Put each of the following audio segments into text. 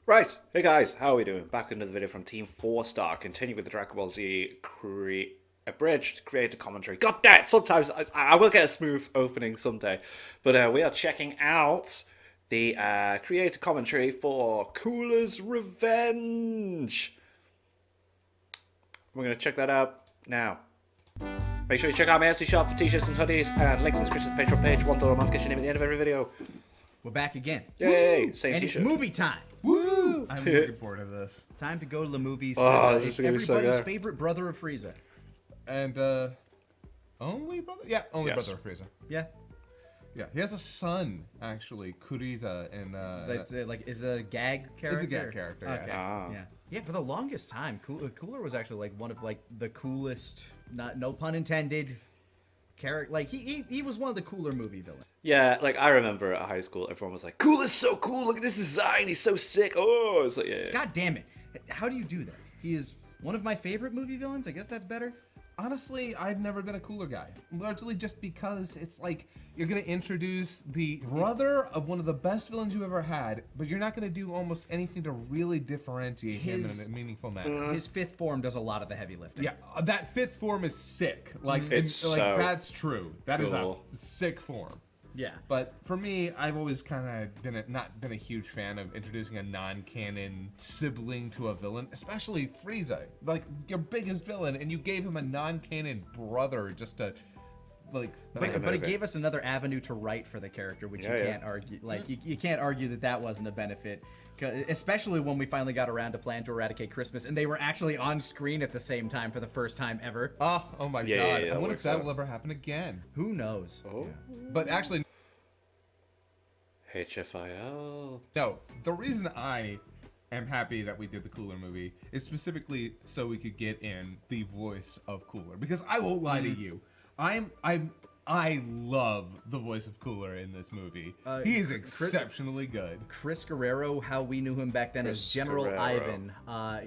Right, hey guys, how are we doing? Back into the video from Team 4 Star, continue with the Dragon Ball Z Abridged creator commentary. God damn, sometimes I will get a smooth opening someday. But we are checking out the creator commentary for Cooler's Revenge. We're going to check that out now. Make sure you check out my Etsy shop for t-shirts and hoodies, and links in the description to the Patreon page. $1 a month gets your name at the end of every video. We're back again. Yay! Same And t-shirt. it's movie time. Woo! I'm looking forward to this. Time to go to the movies. Oh, It's this is gonna be so everybody's good. favorite brother of Frieza. And only brother? Yeah, only Yes. brother of Frieza. Yeah. Yeah, he has a son actually, Kuriza, and That's is a gag character. it's a gag character. Yeah. Okay. Ah. Yeah. Yeah. For the longest time, Cooler was actually like one of like the coolest. No pun intended. Character. Like he was one of the cooler movie villains. Yeah, like I remember at high school, everyone was like, "Cool is so cool! Look at this design. He's so sick." Oh, it's like, yeah. God damn it! How do you do that? He is one of my favorite movie villains. I guess that's better. Honestly, I've never been a cooler guy. Largely just because it's like you're gonna introduce the brother of one of the best villains you ever had, but you're not gonna do almost anything to really differentiate him in a meaningful manner. His fifth form does a lot of the heavy lifting. Yeah, that fifth form is sick. Like, It's like so that's true. That is cool. a sick form. Yeah. But for me, I've always kind of not been a huge fan of introducing a non-canon sibling to a villain, especially Frieza, like your biggest villain, and you gave him a non-canon brother just to, like. But it gave us another avenue to write for the character, which Yeah, you yeah. can't argue. Like you can't argue that wasn't a benefit, especially when we finally got around to Plan to Eradicate Christmas, and they were actually on screen at the same time for the first time ever. Oh my Yeah, god! yeah, I that wonder if works that out. will ever happen again. Who knows? Oh, But actually, HFIL. no. The reason I am happy that we did the Cooler movie is specifically so we could get in the voice of Cooler. Because I won't lie to you, I love the voice of Cooler in this movie. He is exceptionally good. Chris Guerrero, how we knew him back then as Chris General Guerrero. Ivan.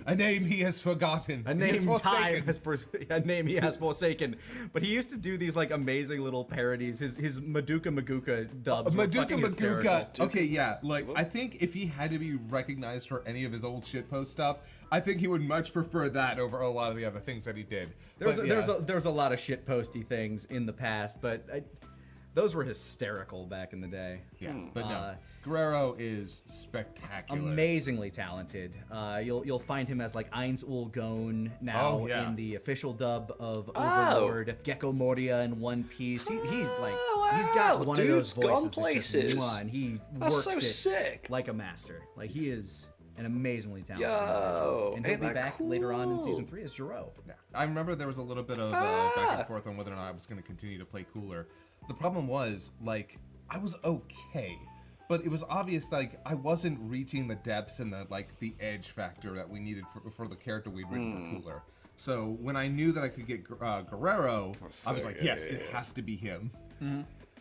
A name he has forgotten. A He has name forsaken. a name he has forsaken. But he used to do these like amazing little parodies. His Maduka Maguka dubs. were Maduka fucking Maguka. hysterical. Okay, yeah. Like, I think if he had to be recognized for any of his old shitpost stuff, I think he would much prefer that over a lot of the other things that he did. There's But, a lot of shitposty things in the past, but those were hysterical back in the day. yeah. But no, Guerrero is spectacular. Amazingly talented. You'll find him as like Eins Ulgon now Oh, yeah. in the official dub of Oh. Overlord. Gecko Moria in One Piece. He's like he's wow, got one of those dude's gone voices that's just places. mwah, and he That's works so it sick. like a master. Like he is an amazingly talented. Yo, and he'll ain't be that back later on in cool? season 3 as Jiro. Yeah. I remember there was a little bit of back and forth on whether or not I was going to continue to play Cooler. The problem was, like, I was okay, but it was obvious, like, I wasn't reaching the depths and the edge factor that we needed for the character we'd written for Cooler. So when I knew that I could get Guerrero, I was like, good, yes, yeah. it has to be him.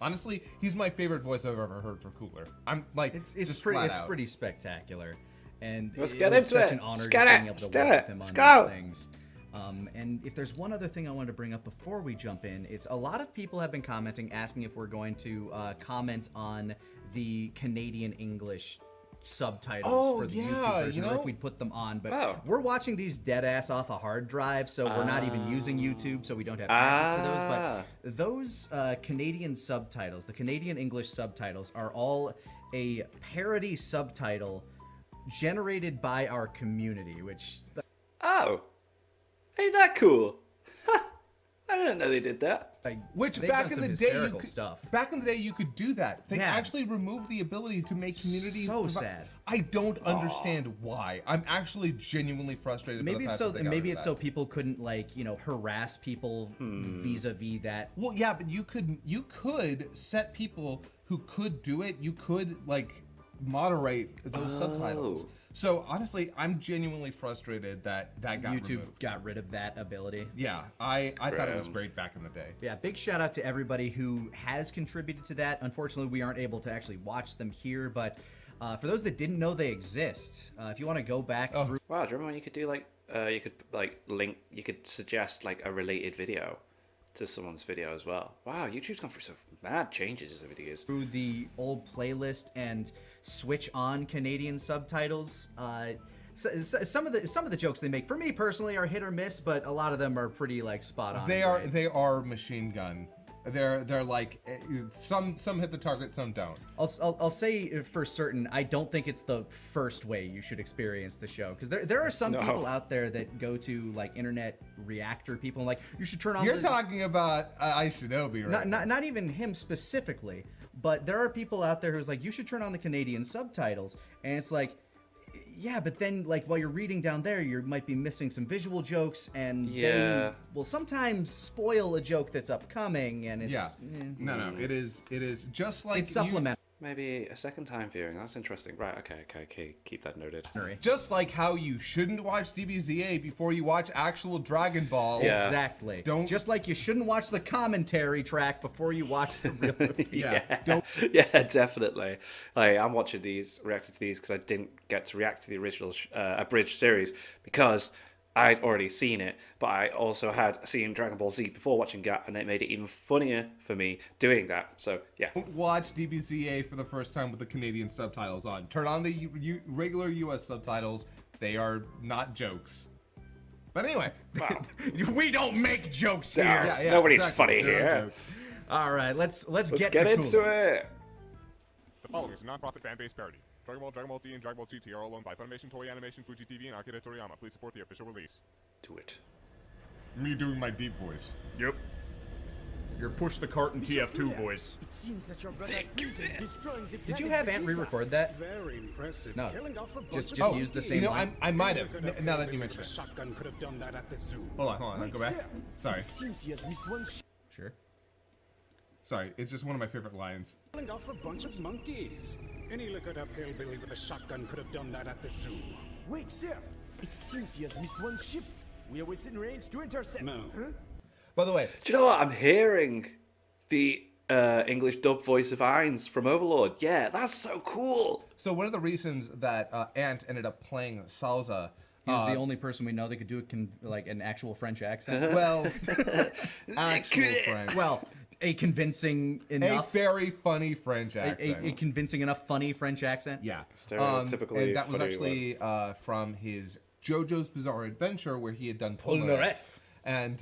Honestly, he's my favorite voice I've ever heard for Cooler. I'm like, It's just pretty flat out. pretty spectacular, and Let's it get was into such it. an honor Let's just get being it. able Let's to do work it. with him Let's on go. these things. And if there's one other thing I wanted to bring up before we jump in, it's a lot of people have been commenting, asking if we're going to comment on the Canadian English subtitles for the YouTube version, or if we'd put them on. But we're watching these dead ass off a hard drive, so we're not even using YouTube, so we don't have access to those. But those Canadian subtitles, the Canadian English subtitles, are all a parody subtitle generated by our community, which Oh, ain't that cool? I didn't know they did that. like, Which they've back done in some the day you hysterical could, stuff. back in the day you could do that. They Yeah. actually removed the ability to make community. So sad. I don't understand why. I'm actually genuinely frustrated. by Maybe the it's fact so that they got maybe rid of it's so that. people couldn't harass people vis-a-vis that. Well, yeah, but you could set people who could do it. You could like moderate those subtitles. So honestly, I'm genuinely frustrated that got YouTube removed. got rid of that ability. Yeah, I thought it was great back in the day. Yeah, big shout out to everybody who has contributed to that. Unfortunately, we aren't able to actually watch them here, but for those that didn't know they exist, if you want to go back through. Wow, do you remember when you could do you could suggest like a related video to someone's video as well? Wow, YouTube's gone through some mad changes over the years. Through the old playlist and switch on Canadian subtitles. Some of the jokes they make, for me personally, are hit or miss, but a lot of them are pretty like spot on. They are machine gun. They're like some hit the target, some don't. I'll say for certain, I don't think it's the first way you should experience the show, because there are some people out there that go to like internet reactor people and like, you should turn on. You're talking about Yajirobe, right? Not even him specifically, but there are people out there who's like, you should turn on the Canadian subtitles, and it's like, yeah, but then like while you're reading down there, you might be missing some visual jokes, and they will sometimes spoil a joke that's upcoming, and it's no, it is just like it's supplemental. Maybe a second time viewing. That's interesting. Right, okay. Keep that noted. Just like how you shouldn't watch DBZA before you watch actual Dragon Ball. Yeah. Exactly. Just like you shouldn't watch the commentary track before you watch the real movie. Yeah, definitely. Like, I'm watching these, reacting to these, because I didn't get to react to the original Abridged series, because I'd already seen it, but I also had seen Dragon Ball Z before watching that, and it made it even funnier for me doing that. So, yeah. Watch DBZA for the first time with the Canadian subtitles on. Turn on the regular US subtitles. They are not jokes. But anyway, Wow. We don't make jokes No, here. nobody's funny Zero here. jokes. All right, let's Get to into Cooler. it. The following is a non-profit fan-based parody. Dragon Ball Z, and Dragon Ball GT are all owned by Funimation, Toei Animation, Fuji TV, and Akira Toriyama. Please support the official release. Do it. Me doing my deep voice. Yep. Your push the cart in TF2 voice. It seems that your brother Frieza is destroying the Did you planet have Ant Vegeta. re-record that? Very impressive. No. Killing off a Just bunch of use the monkeys. same You know, line. I might have. Look at Now that Piccolo you with mention a it. shotgun could have done that at the zoo. Hold on. Go back. Sir, Sorry. It seems he has missed one Sure. Sorry. It's just one of my favorite lines. Killing off a bunch of monkeys. Any look at a hillbilly with a shotgun could have done that at the zoo. Wait, sir. It seems he has missed one ship. We are within range to intercept. No. By the way, Do you know what? I'm hearing the English dub voice of Ainz from Overlord. Yeah, that's so cool. so one of the reasons that Ant ended up playing Salza. He was the only person we know that could do like an actual French accent. Well, actual French. Well, a convincing A enough, very funny French accent. a convincing enough funny French accent. Yeah. Stereotypically and that was funny actually from his JoJo's Bizarre Adventure, where he had done Polnareff. And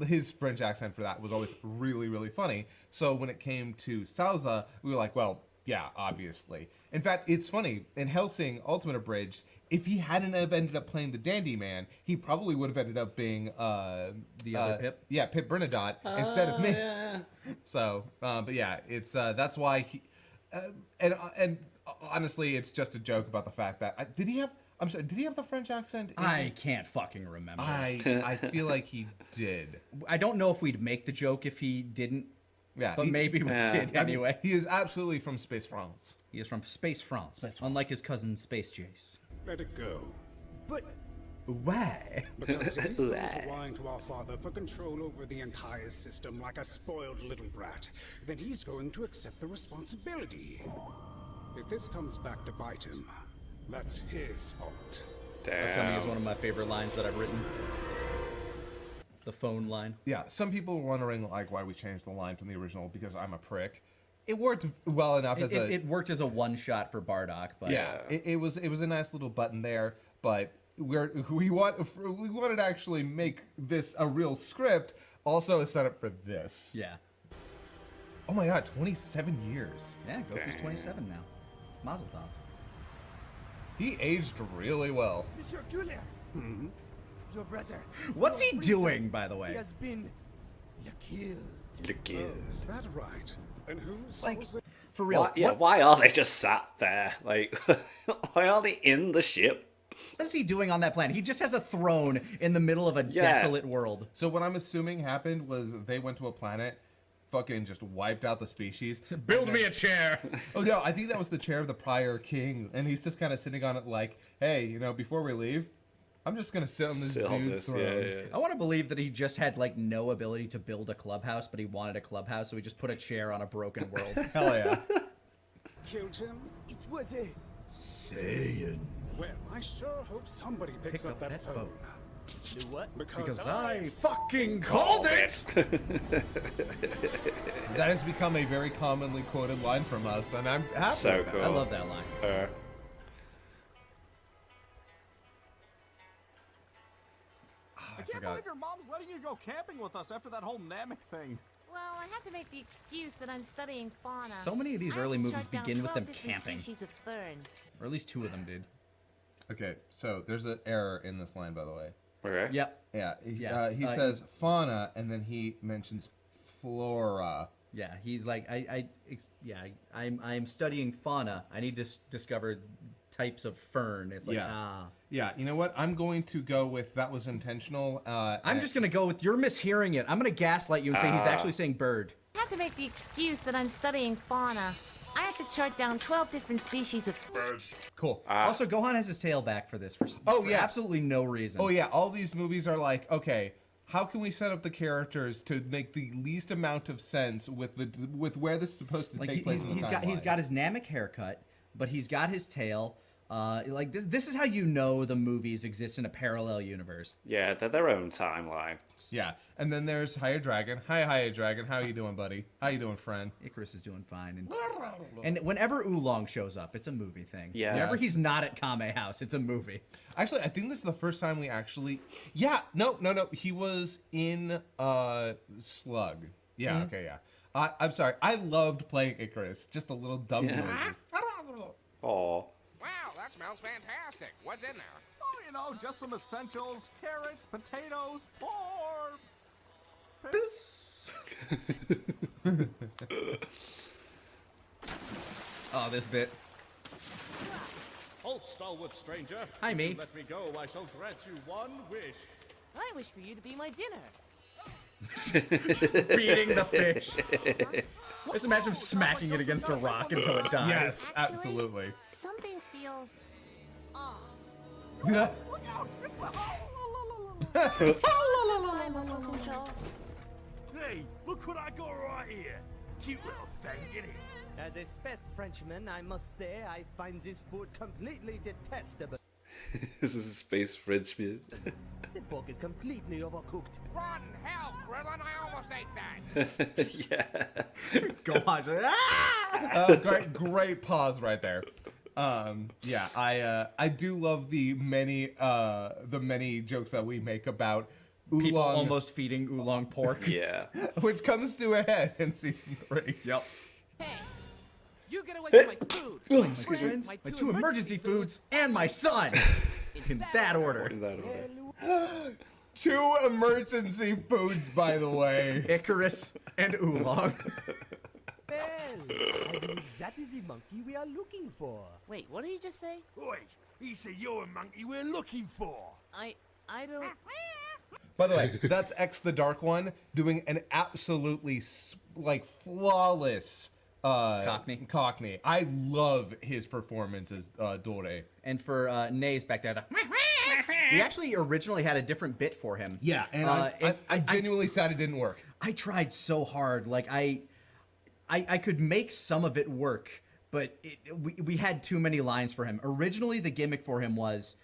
his French accent for that was always really, really funny. So when it came to Salza, we were like, well, yeah, obviously. In fact, it's funny. In Hellsing Ultimate Abridged, if he hadn't have ended up playing the Dandy Man, he probably would have ended up being The other Pip? Yeah, Pip Bernadotte instead of me. Yeah. So, but yeah, it's that's why he, and honestly, it's just a joke about the fact that did he have? I'm sorry, did he have the French accent? I can't fucking remember. I feel like he did. I don't know if we'd make the joke if he didn't, Yeah, but maybe we did I mean, anyway. he is absolutely from Space France. He is from Space France, unlike his cousin Space Jace. Let it go. But Why? Because if he's going to whine to our father for control over the entire system like a spoiled little brat, then he's going to accept the responsibility. If this comes back to bite him, that's his fault. That's coming as Damn. one of my favorite lines that I've written. The phone line. Yeah, some people were wondering like why we changed the line from the original because I'm a prick. It worked well enough as It worked as a one shot for Bardock, but yeah, it was a nice little button there, but we wanted to actually make this a real script, also a setup for this. yeah, Oh my god, 27 years. yeah. Goku's Damn. 27 now. Mazel tov. He aged really well. Monsieur Cooler, your brother. What's he Frieza, doing, by the He way? has been killed. Look Oh, is that right? And who's Like, Salza? for real. Why, yeah, why are they just sat there? Like, why are they in the ship? What is he doing on that planet? He just has a throne in the middle of a Yeah. desolate world. So what I'm assuming happened was they went to a planet, fucking just wiped out the species. Build me a chair. Oh no, I think that was the chair of the prior king, and he's just kind of sitting on it like, hey, you know, before we leave, I'm just gonna sit on this Sit on dude's this, throne. yeah. I want to believe that he just had like no ability to build a clubhouse, but he wanted a clubhouse, so he just put a chair on a broken world. Hell yeah. Killed him? It was a Well, I sure hope somebody picks up that phone. Do what? Because I fucking called it! That has become a very commonly quoted line from us, and I'm happy So with that. cool. I love that line. I Can't forgot. believe your mom's letting you go camping with us after that whole Namek thing. Well, I have to make the excuse that I'm studying fauna. So many of these I have early to movies chart down begin with 12 them different camping. Species of fern. Or at least 2 of them did. Okay, so there's an error in this line, by the way. Okay. Yep. Yeah, Yeah, he says fauna, and then he mentions flora. Yeah, he's like, I'm studying fauna. I need to discover types of fern. It's like, Yeah. Yeah, you know what? I'm going to go with that was intentional. I'm just gonna go with you're mishearing it. I'm gonna gaslight you and say he's actually saying bird. I have to make the excuse that I'm studying fauna. I have to chart down 12 different species of cool. Also, Gohan has his tail back for this. For yeah. absolutely no reason. Oh yeah, all these movies are like, okay, how can we set up the characters to make the least amount of sense with where this is supposed to Like take place in the he's timeline? got his Namek haircut, but he's got his tail. Like this is how you know the movies exist in a parallel universe. Yeah, they're their own timeline. Yeah, and then there's Hiya Dragon. Hi, Hiya Dragon. How you doing, buddy? How you doing, friend? Icarus is doing fine, and whenever Oolong shows up, it's a movie thing. Yeah. Whenever he's not at Kame House, it's a movie. Actually, I think this is the first time we actually. Yeah, no. He was in Slug. Yeah. Okay. Yeah. I'm sorry. I loved playing Icarus. Just the little dumb noises. Aw. Wow, that smells fantastic. What's in there? Oh, you know, just some essentials: carrots, potatoes, pork. Oh, this bit. Halt, stalwart stranger. Hi, me. If you let me go, I shall grant you one wish. I wish for you to be my dinner. Feeding the fish. Just imagine him smacking it against a rock until it dies. Yes, Actually, absolutely. Something feels off. Yeah. My muscle control. Hey, look what I got right here. Cute little thing, innit? As a space Frenchman, I must say I find this food completely detestable. This is a space Frenchman. The pork is completely overcooked. Run, hell, Krillin, I almost ate that. Yeah. Gohan's like, ah! Great pause right there. Yeah, I do love the many jokes that we make about Oolong, People almost feeding Oolong pork. Yeah. which comes to a head in season 3. Yep. Hey, you get away from my food. My friends, my 2 emergency foods, and my son. In that order. In that order. 2 emergency foods, by the way. Icarus and Oolong. Well, I believe that is the monkey we are looking for. Wait, what did he just say? Oi, he said you're a monkey we're looking for. I don't. By the way, that's X the Dark One doing an absolutely flawless Cockney. I love his performance as Dore. And for Nays back there, we actually originally had a different bit for him. Yeah, and I genuinely sad it didn't work. I tried so hard. Like I could make some of it work, but we had too many lines for him. Originally, the gimmick for him was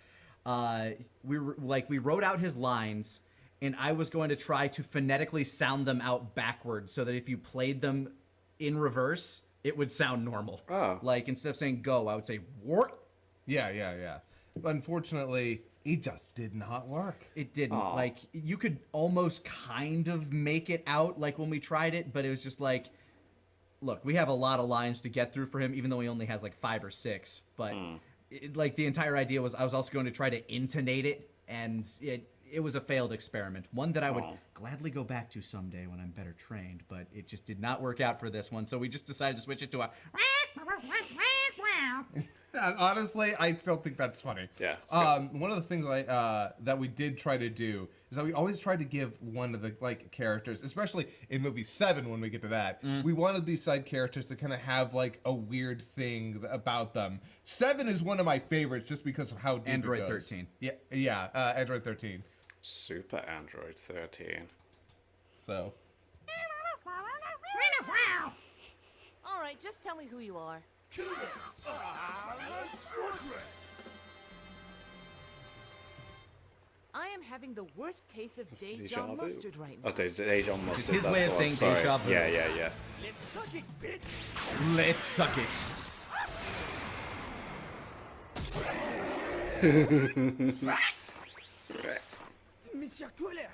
we wrote out his lines, and I was going to try to phonetically sound them out backwards so that if you played them in reverse, it would sound normal. Oh. Like instead of saying go, I would say wart. Yeah. Unfortunately, it just did not work. It didn't. Aw. Like you could almost kind of make it out like when we tried it, but it was just like, look, we have a lot of lines to get through for him, even though he only has like 5 or 6. But like the entire idea was I was also going to try to intonate it, and it was a failed experiment. One that I would gladly go back to someday when I'm better trained, but it just did not work out for this one. So we just decided to switch it to a. And honestly, I still think that's funny. Yeah, it's one of the things that we did try to do is that we always tried to give one of the characters, especially in movie 7 when we get to that, we wanted these side characters to kind of have like a weird thing about them. 7 is one of my favorites just because of how deep Android it goes. 13. Yeah, Android 13. Super Android 13. So. All right, just tell me who you are. I am having the worst case of Deja deja vu. mustard right now. Oh, Deja mustard. his that's way the of one, saying sorry. deja vu. Yeah. Let's suck it, bitch! Let's suck it. Monsieur Cooler,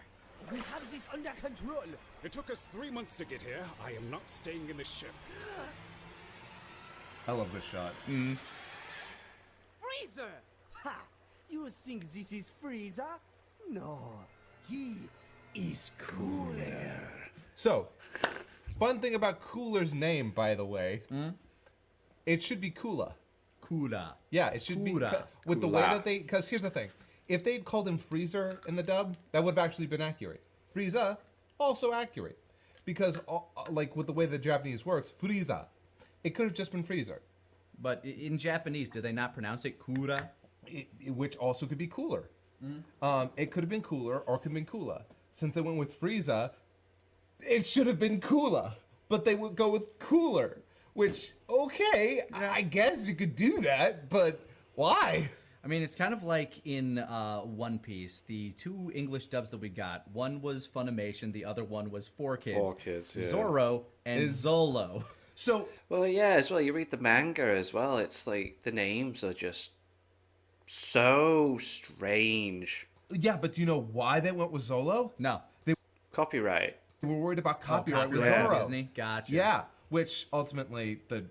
we have this under control. It took us 3 months to get here. I am not staying in the ship. I love this shot. Freezer! Ha! You think this is Freezer? No, he is Cooler. So, fun thing about Cooler's name, by the way, it should be Kula. Kula. Yeah, it should be Kula. with the way Kula. that they. Because here's the thing: if they'd called him Freezer in the dub, that would have actually been accurate. Frieza, also accurate, because like with the way the Japanese works, Frieza, it could have just been Freezer, But in Japanese, do they not pronounce it Kura? which also could be Cooler. It could have been Cooler or could have been Kula. Since they went with Frieza, it should have been Kula, but they would go with Cooler. Which, okay, I guess you could do that, but why? I mean, it's kind of like in One Piece. The two English dubs that we got, one was Funimation, the other one was 4Kids. 4Kids, yeah. Zorro and Zolo. So, Well, yeah, as well. You read the manga as well. It's like the names are just so strange. yeah, but do you know why they went with Zolo? No. Copyright. They were worried about copyright with Copyright Zorro. Disney. Gotcha. Yeah, which ultimately the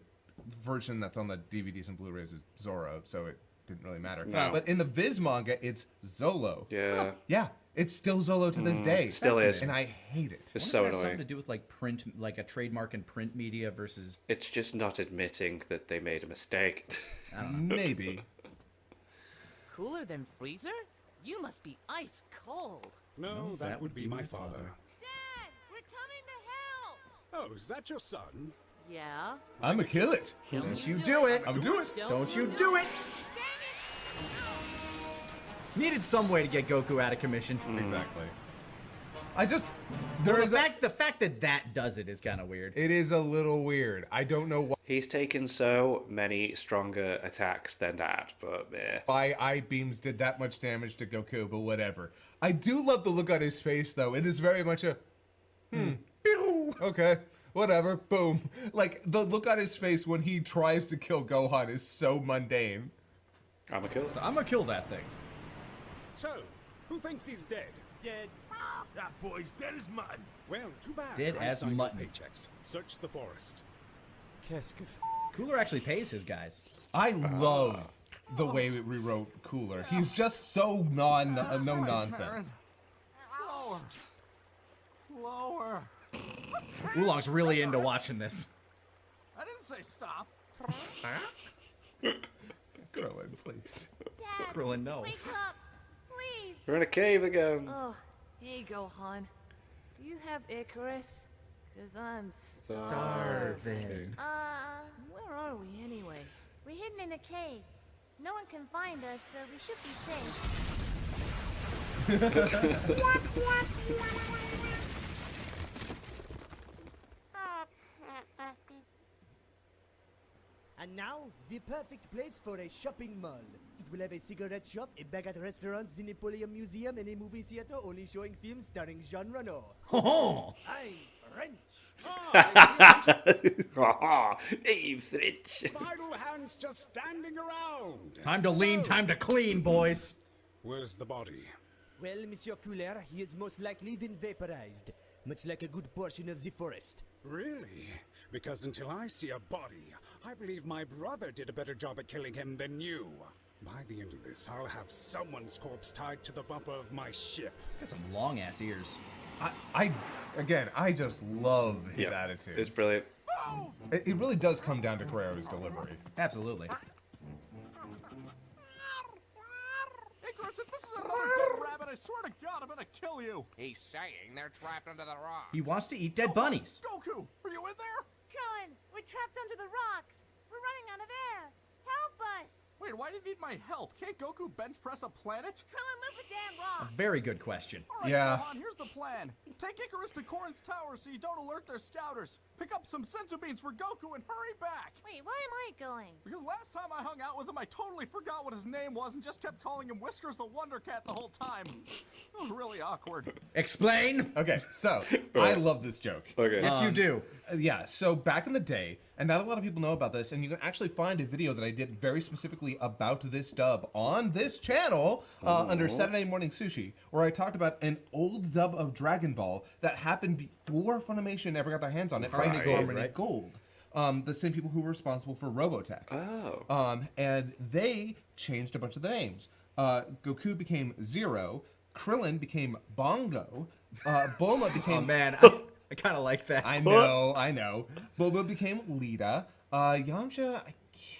version that's on the DVDs and Blu-rays is Zorro, so it didn't really matter. No. But in the Viz manga, it's Zolo. Yeah. Yeah, it's still Zolo to this day. still is. And I hate it. It's I so wonder if it has something to annoying. do with like print, like a trademark in print media versus. It's just not admitting that they made a mistake. Maybe. Cooler than freezer? You must be ice cold. No, that would be my father. Dad, we're coming to help. Oh, is that your son? Yeah. I'ma kill it. Don't you do it. I'm doing it. Don't you do it. Needed some way to get Goku out of commission. Exactly. I just Well, there is the fact that that does it is kind of weird. it is a little weird. I don't know He's taken so many stronger attacks than that, but why I beams did that much damage to Goku, but whatever. I do love the look on his face though. It is very much a pew, okay, whatever, boom. Like the look on his face when he tries to kill Gohan is so mundane. I'm a killer. So I'm gonna kill that thing. So, who thinks he's dead? Dead. That boy's dead as mud. Well, too bad. Dead I as signed your mutton. paychecks. Search the forest. Qu'est-ce que Cooler actually pays his guys. I love the way we rewrote Cooler. He's just so no nonsense. Lower. Lower. Oolong's really into watching this. I didn't say stop. Krillin, please. Dad, Krillin, no. wake up, please. We're in a cave again. Oh, hey, Gohan. Do you have Icarus? Cause I'm Starving. where are we anyway? We're hidden in a cave. No one can find us, so we should be safe. And now, the perfect place for a shopping mall. It will have a cigarette shop, a baguette restaurant, the Napoleon Museum, and a movie theater only showing films starring Jean Reno. Oh, I'm French. Eve's rich. Idle hands just standing around. time to lean, time to clean, boys. Where's the body? Well, Monsieur Cooler, he is most likely been vaporized, much like a good portion of the forest. Really? Because until I see a body, I believe my brother did a better job at killing him than you. By the end of this, I'll have someone's corpse tied to the bumper of my ship. Got some long ass ears. I just love his Yeah, attitude. it's brilliant. It really does come down to Carrero's delivery. Absolutely. Icarus, if this is another dead rabbit, I swear to God, I'm gonna kill you. He's saying they're trapped under the rock. He wants to eat dead bunnies. Goku, are you in there? Krillin, we're trapped under the rocks. We're running out of air. Help us. Wait, why do you need my help? Can't Goku bench press a planet? Krillin, move a damn rock. Very good question. All right, Yeah. Gohan, here's the plan. Take Icarus to Korin's tower so you don't alert their scouters. Pick up some senzu beans for Goku and hurry back. Wait, why am I going? Because last time I hung out with him, I totally forgot what his name was and just kept calling him Whiskers the Wonder Cat the whole time. It was really awkward. Explain. Okay, so I love this joke. Okay. Yes, you do. Yeah, so back in the day, and not a lot of people know about this, and you can actually find a video that I did very specifically about this dub on this channel under Saturday Morning Sushi, where I talked about an old dub of Dragon Ball that happened before Funimation ever got their hands on it by Harmony Gold. The same people who were responsible for Robotech. Oh. And they changed a bunch of the names. Goku became Zero, Krillin became Bongo, Bulma became... Oh, man. I kind of like that. I know. Bulma became Lita. Yamcha, I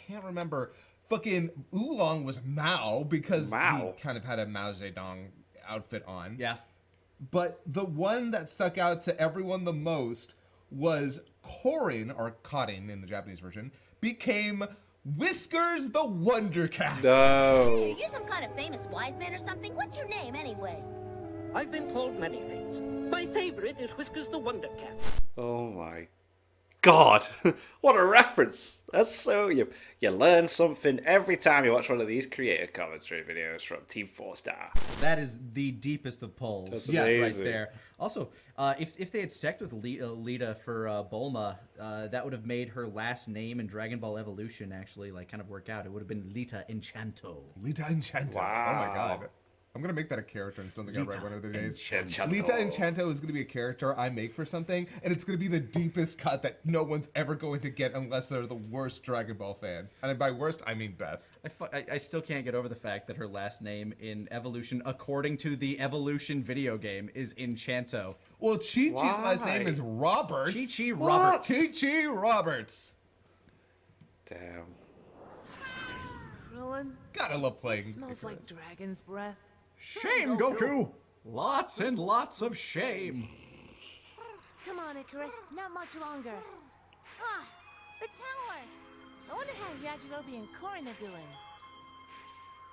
can't remember. Fucking Oolong was Mao because he kind of had a Mao Zedong outfit on. Yeah. But the one that stuck out to everyone the most was Korin, or Karin in the Japanese version, became Whiskers the Wonder Cat. No. Are you some kind of famous wise man or something? What's your name anyway? I've been called many things. My favorite is Whiskers the Wonder Cat. Oh my God. What a reference. That's so... You learn something every time you watch one of these creator commentary videos from Team 4 Star. That is the deepest of pulls. That's Yes, right amazing. there. Also, if they had stuck with Lita for Bulma, that would have made her last name in Dragon Ball Evolution actually like kind of work out. It would have been Lita Enchanto. Lita Enchanto. Wow. Oh my god. I'm going to make that a character in something I write one of the days. Enchanto. Lita Enchanto is going to be a character I make for something, and it's going to be the deepest cut that no one's ever going to get unless they're the worst Dragon Ball fan. And by worst, I mean best. I still can't get over the fact that her last name in Evolution, according to the Evolution video game, is Enchanto. Well, Chi-Chi's last name is Roberts. Chi-Chi Roberts. Chi-Chi Roberts. Damn. Krillin? Gotta love playing. It smells like dragon's breath. Shame, Goku! Lots and lots of shame. Come on, Icarus. Not much longer. Ah, the tower. I wonder how Yajirobe and Korin are doing.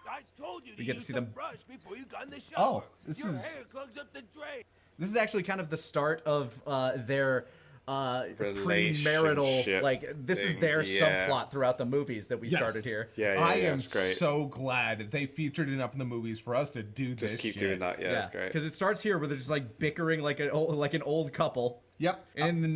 I told you to You get to use see the them. brush before you got in the shower. Oh, this Your is- hair clogs up the drain. This is actually kind of the start of their premarital, Relationship like, this thing, is their yeah. subplot throughout the movies that we Yes. started here. I am that's great. so glad they featured enough in the movies for us to do this. Just keep shit. doing that. Yeah, that's great. Because it starts here where they're just like bickering like an old couple. Yep. And in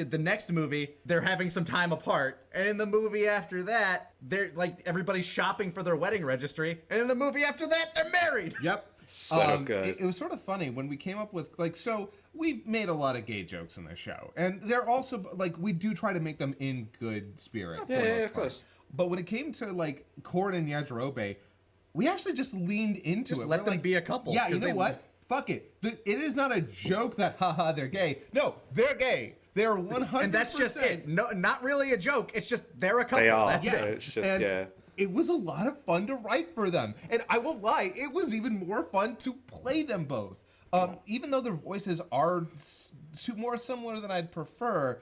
the next movie, they're having some time apart. And in the movie after that, they're like everybody's shopping for their wedding registry. And in the movie after that, they're married. Yep. So good. It was sort of funny when we came up with so we made a lot of gay jokes in the show, and they're also we do try to make them in good spirit. Yeah, of course. But when it came to Korin and Yajirobe, we actually just leaned into Just it. let We're them be a couple, Yeah, you 'cause know they- what? Fuck it. It is not a joke that haha they're gay. No, they're gay. They're 100%. And that's just it. No, not really a joke. It's just they're a couple. They are. That's Yeah. it. It's just, And yeah. It was a lot of fun to write for them. And I won't lie, it was even more fun to play them both. Even though their voices are more similar than I'd prefer,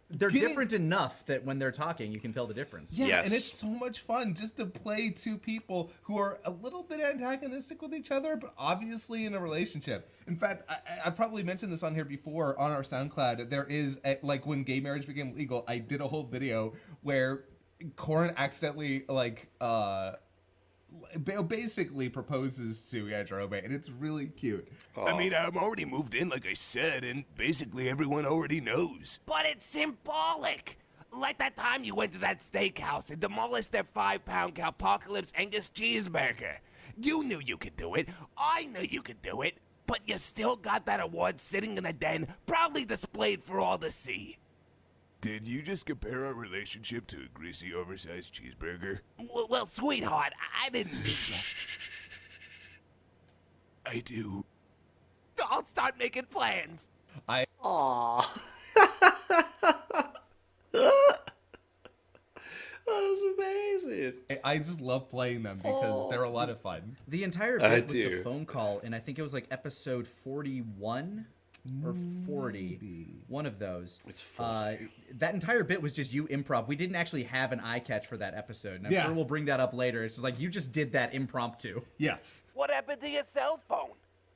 They're different enough that when they're talking, you can tell the difference. Yeah, Yes. and it's so much fun just to play two people who are a little bit antagonistic with each other, but obviously in a relationship. In fact, I probably mentioned this on here before on our SoundCloud. There is, when gay marriage became legal, I did a whole video where Korin accidentally, basically proposes to Yajirobe, and it's really cute. I mean, I'm already moved in, like I said, and basically everyone already knows. But it's symbolic. Like that time you went to that steakhouse and demolished their 5-pound Cowpocalypse Angus cheeseburger. You knew you could do it. I knew you could do it. But you still got that award sitting in a den, proudly displayed for all to see. Did you just compare our relationship to a greasy, oversized cheeseburger? Well, sweetheart, I didn't. I do. I'll start making plans. Aww. That's amazing. I just love playing them because they're a lot of fun. The entire I bit with do. the phone call, and I think it was like episode 41. or 40. One of those. It's 40. That entire bit was just you improv. We didn't actually have an eye catch for that episode. And I'm sure we'll bring that up later. It's just like you just did that impromptu. Yes. What happened to your cell phone?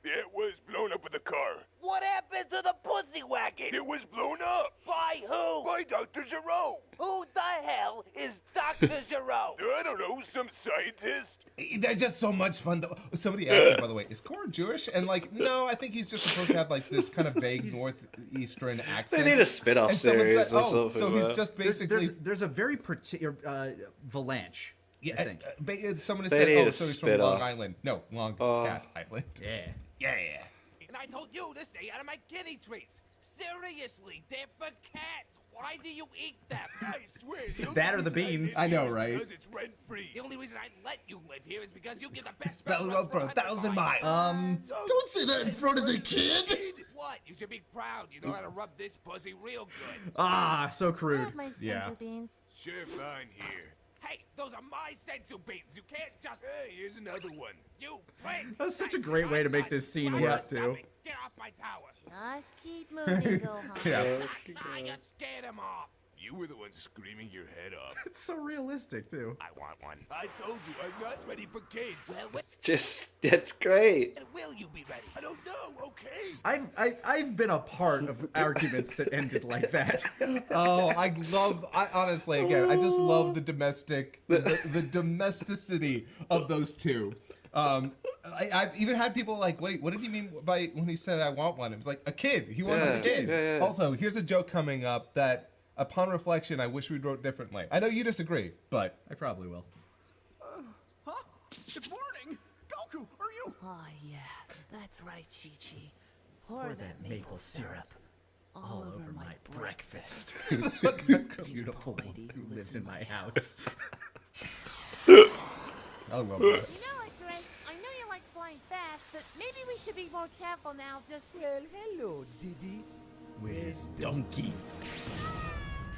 It was blown up with a car. What happened to the pussy wagon? It was blown up. By who? By Dr. Jerome. Who the hell is Dr. Jerome? I don't know, some scientist. They're just so much fun. Somebody asked me, by the way, is Korra Jewish? And like, no, I think he's just supposed to have like this kind of vague northeastern accent. They need a spin-off series or something. So he's just basically... There's a very particular... Valanche. Yeah, I think. Somebody They said, need a so he's from spin-off. Long Island. No, Long Cat Island. Yeah. And I told you to stay out of my kitty treats. Seriously, they're for cats. Why do you eat them? I swear. That or the beans. I know, right? Because it's rent-free. The only reason I let you live here is because you give the best Battle Road for 1,000 miles. Don't say that in front of the kid! What? You should be proud. You know how to rub this pussy real good. Ah, so I crude. have my sensor beans. Sure, fine here. Hey, those are my sensu beans. You can't just... Hey, here's another one. You prick! That's such a great way to make this scene work, too. Get off my tower. Just keep moving, Gohan. You scared him off. You were the one screaming your head off. It's so realistic, too. I want one. I told you, I'm not ready for kids. Well, It's great. will you be ready? I don't know, okay? I've been a part of arguments that ended like that. Oh, I honestly, again, I just love the the domesticity of those two. I've even had people like, what did he mean by when he said I want one? It was like a kid. He wants a kid. Yeah. Also, here's a joke coming up that, upon reflection, I wish we wrote differently. I know you disagree, but I probably will. Huh? It's morning! Goku, are you? Oh, yeah. That's right, Chi-Chi. Pour that maple syrup all over my breakfast. Beautiful lady who lives in my house. I love that. You know, Icarus, I know you like flying fast, but maybe we should be more careful now. Just Well, hello, Diddy. Where's Donkey?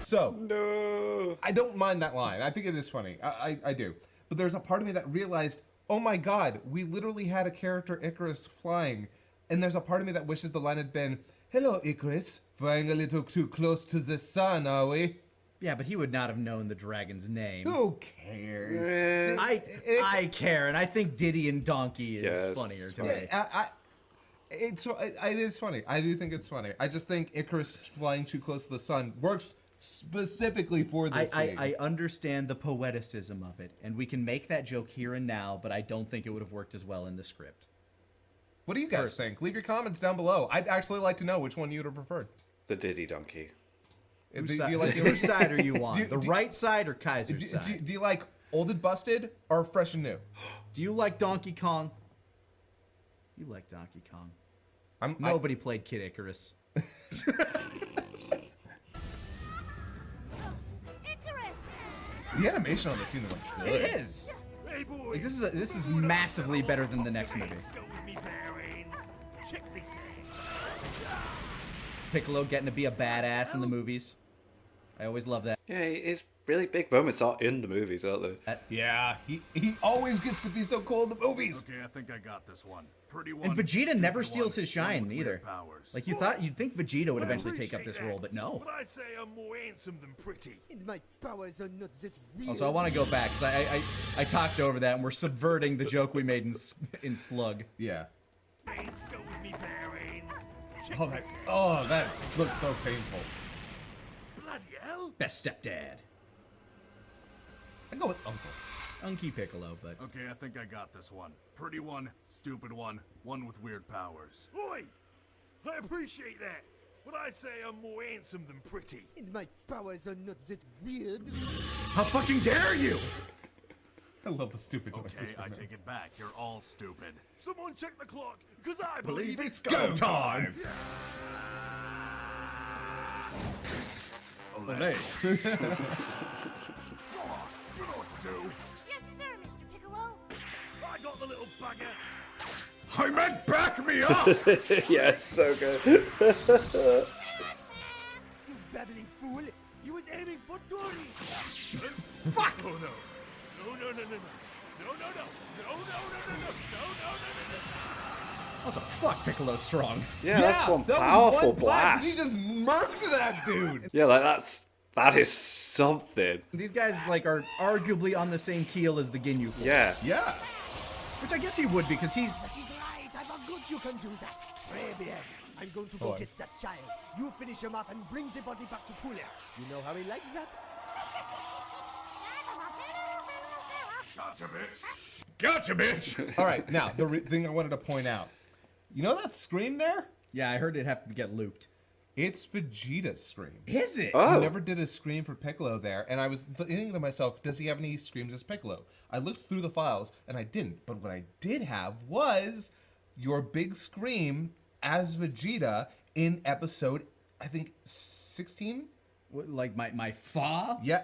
So, No. I don't mind that line. I think it is funny. I do. But there's a part of me that realized, oh my god, we literally had a character, Icarus, flying. And there's a part of me that wishes the line had been, hello, Icarus. Flying a little too close to the sun, are we? Yeah, but he would not have known the dragon's name. Who cares? I care, and I think Diddy and Donkey is Yes, funnier to funny. me. It is funny. I do think it's funny. I just think Icarus flying too close to the sun works specifically for this scene. I understand the poeticism of it, and we can make that joke here and now, but I don't think it would have worked as well in the script. What do you guys think? Leave your comments down below. I'd actually like to know which one you'd have preferred. The Diddy Donkey. Do you like Which side are you on? The right side or Kaiser's do side? you like old and busted or fresh and new? Do you like Donkey Kong? You like Donkey Kong. Nobody played Kid Icarus. The animation on this scene is good. It is. Like, this is massively better than the next movie. Piccolo getting to be a badass in the movies. I always love that. Yeah, his really big moments are in the movies, aren't they? Yeah, he always gets to be so cool in the movies. Okay, I think I got this one. Pretty one. And Vegeta stupid never one, steals his one shine with either. weird powers. Like you'd think Vegeta would eventually take up this role, but no. But I say I'm more handsome than pretty. And my powers are not that weird. Also, I want to go back because I talked over that, and we're subverting the joke we made in Slug. Yeah. Let's go with me, parents. That looks so painful. Bloody hell. Best stepdad. I go with Uncle. Unky Piccolo, but Okay, I think I got this one. Pretty one, stupid one with weird powers. Oi! I appreciate that. But I say I'm more handsome than pretty. And my powers are not that weird. how fucking dare you? I love the stupid Okay, noises from I him. take it back. You're all stupid. Someone check the clock, because I Believe believe it's go time. Olay. You know what to do. yes, sir, Mr. Piccolo. I got the little bugger. I meant back me up! Yes, so good. You babbling fool! He was aiming for Dory! Fuck! Oh no. No, no, no, no, no. No, no, no. No, no, no, no, no. No, no, no, no, no. Also, fuck, Piccolo's strong. Yeah, that's one that was powerful one blast. blast. He just murked that dude. Yeah, like that is something. These guys like are arguably on the same keel as the Ginyu Force. Yeah. Yeah. Which I guess he would because he's. That is right. I forgot you can do that. Très bien. I'm going to go get that child. You finish him off and bring the body back to Cooler. You know how he likes that. Gotcha, bitch. Gotcha, bitch. All right, now the thing I wanted to point out. You know that scream there? Yeah, I heard it have to get looped. It's Vegeta's scream. Is it? Oh. He never did a scream for Piccolo there, and I was thinking to myself, does he have any screams as Piccolo? I looked through the files, and I didn't. But what I did have was your big scream as Vegeta in episode, I think, 16? What, like my fa? Yeah,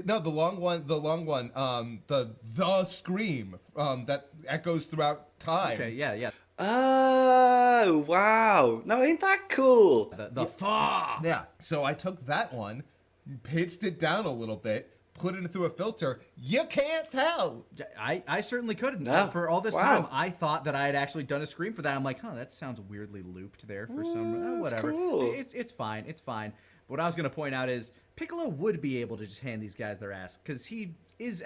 no, the long one, the scream that echoes throughout time. Okay, yeah. Oh, wow. No, ain't that cool? The fa. Yeah, so I took that one, pitched it down a little bit, put it through a filter. You can't tell. I certainly couldn't. No. For all this Wow. time, I thought that I had actually done a scream for that. I'm like, that sounds weirdly looped there for some whatever. cool. It's fine. It's fine. What I was going to point out is Piccolo would be able to just hand these guys their ass because he is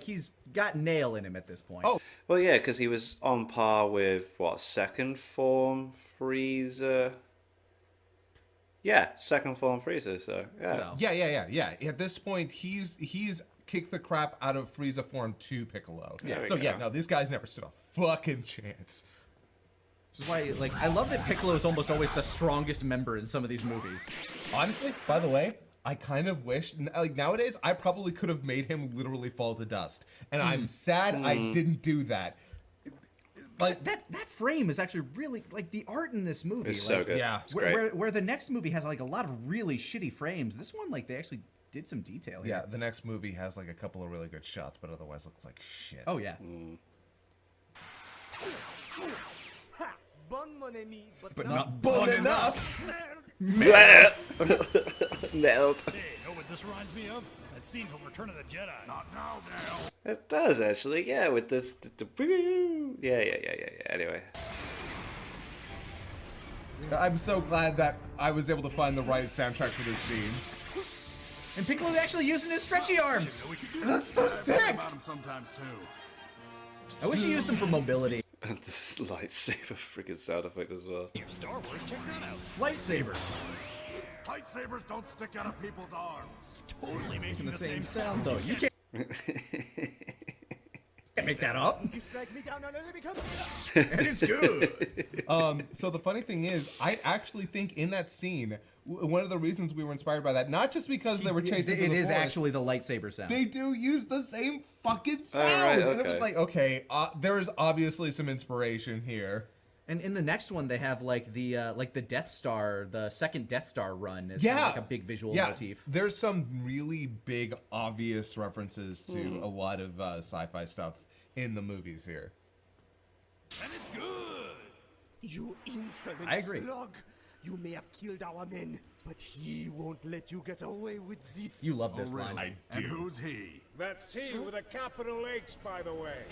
he's got nail in him at this point. Oh. Well, yeah, because he was on par with, what, second form Frieza? Yeah, second form Frieza, so, yeah. Yeah. At this point, he's kicked the crap out of Frieza form to Piccolo. There we So, go. no, these guys never stood a fucking chance. Which is why, I love that Piccolo is almost always the strongest member in some of these movies. Honestly, by the way, I kind of wish, nowadays, I probably could have made him literally fall to dust. And I'm sad I didn't do that. Like that frame is actually really the art in this movie. It's so good. Yeah. It's great. Where the next movie has a lot of really shitty frames. This one they actually did some detail here. Yeah, the next movie has a couple of really good shots, but otherwise looks like shit. Oh yeah. Ha! Bon mon ami, But not bon enough. Melt. Hey, know what this reminds me of? That scene from Return of the Jedi. Not now, Dale. It does, actually, yeah, with this... Yeah. Anyway. I'm so glad that I was able to find the right soundtrack for this scene. And Piccolo's actually using his stretchy arms. It looks so sick. About him sometimes too. I wish he used them for mobility. And this lightsaber freaking sound effect as well. Star Wars, check that out. Lightsaber. Lightsabers don't stick out of people's arms. Totally making The same sound though. You can't make that up. You strike me down on enemy comes. And it's good. So the funny thing is, I actually think in that scene, one of the reasons we were inspired by that, not just because they were chasing through It the is forest, actually the lightsaber sound. they do use the same fucking sound. right, And it was okay. like, okay, there is obviously some inspiration here. And in the next one, they have the Death Star, the second Death Star run is kind of a big visual motif. There's some really big, obvious references to a lot of sci-fi stuff in the movies here. And it's good. You insolent I agree. slug. You may have killed our men, but he won't let you get away with this. You love this line. I do. And who's he? That's he with a capital H, by the way.